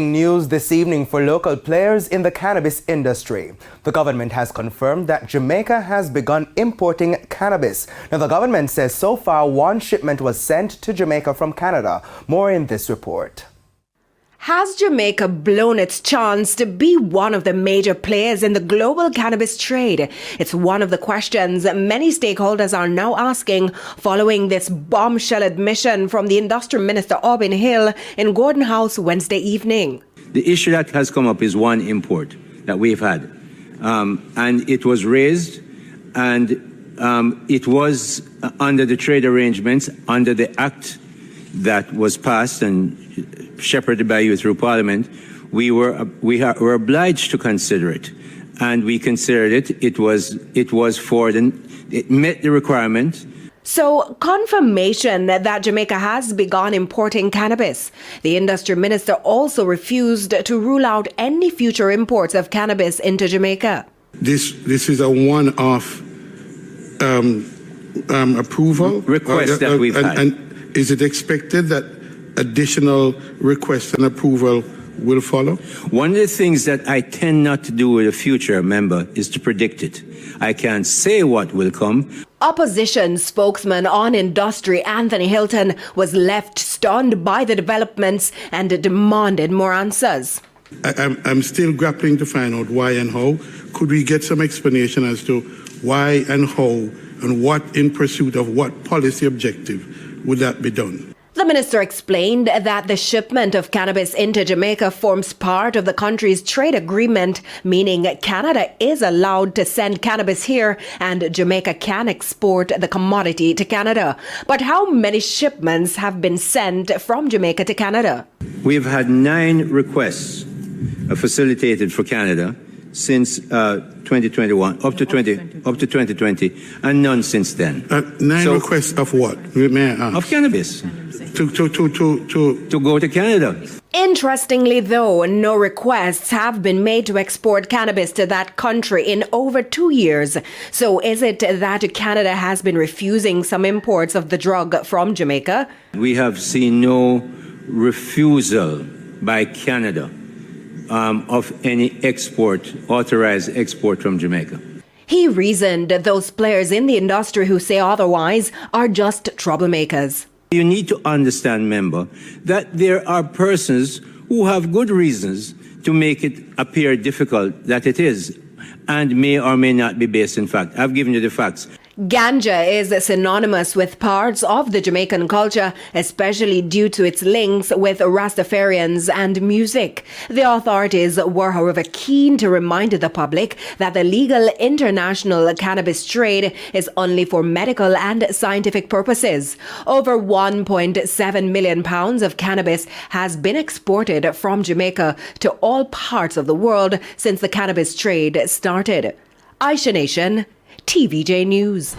News this evening for local players in the cannabis industry. The government has confirmed that Jamaica has begun importing cannabis. Now, the government says so far one shipment was sent to Jamaica from Canada. More in this report. Has Jamaica blown its chance to be one of the major players in the global cannabis trade? It's one of the questions many stakeholders are now asking following this bombshell admission from the Industrial Minister Aubin Hill in Gordon House Wednesday evening. The issue that has come up is one import that we've had. And it was raised and it was under the trade arrangements, under the act that was passed and shepherded by you through Parliament. We were obliged to consider it, and we considered it. It met the requirement. So, confirmation that Jamaica has begun importing cannabis. The industry minister also refused to rule out any future imports of cannabis into Jamaica. This is a one-off approval request that we've had. And is it expected that additional requests and approval will follow? One of the things that I tend not to do with a future member is to predict it. I can't say what will come. Opposition spokesman on industry Anthony Hilton was left stunned by the developments and demanded more answers. I'm still grappling to find out why and how. Could we get some explanation as to why and how and what, in pursuit of what policy objective would that be done? The minister explained that the shipment of cannabis into Jamaica forms part of the country's trade agreement, meaning Canada is allowed to send cannabis here and Jamaica can export the commodity to Canada. But how many shipments have been sent from Jamaica to Canada? We've had 9 requests facilitated for Canada since 2021, up to 2020, and none since then. 9 requests of what? May I ask? Of cannabis. To go to Canada. Interestingly, though, no requests have been made to export cannabis to that country in over 2 years. So is it that Canada has been refusing some imports of the drug from Jamaica? We have seen no refusal by Canada of any authorized export from Jamaica. He reasoned those players in the industry who say otherwise are just troublemakers. You need to understand, member, that there are persons who have good reasons to make it appear difficult that it is, and may or may not be based in fact. I've given you the facts. Ganja is synonymous with parts of the Jamaican culture, especially due to its links with Rastafarians and music. The authorities were, however, keen to remind the public that the legal international cannabis trade is only for medical and scientific purposes. Over 1.7 million pounds of cannabis has been exported from Jamaica to all parts of the world since the cannabis trade started. Aisha Nation, TVJ News.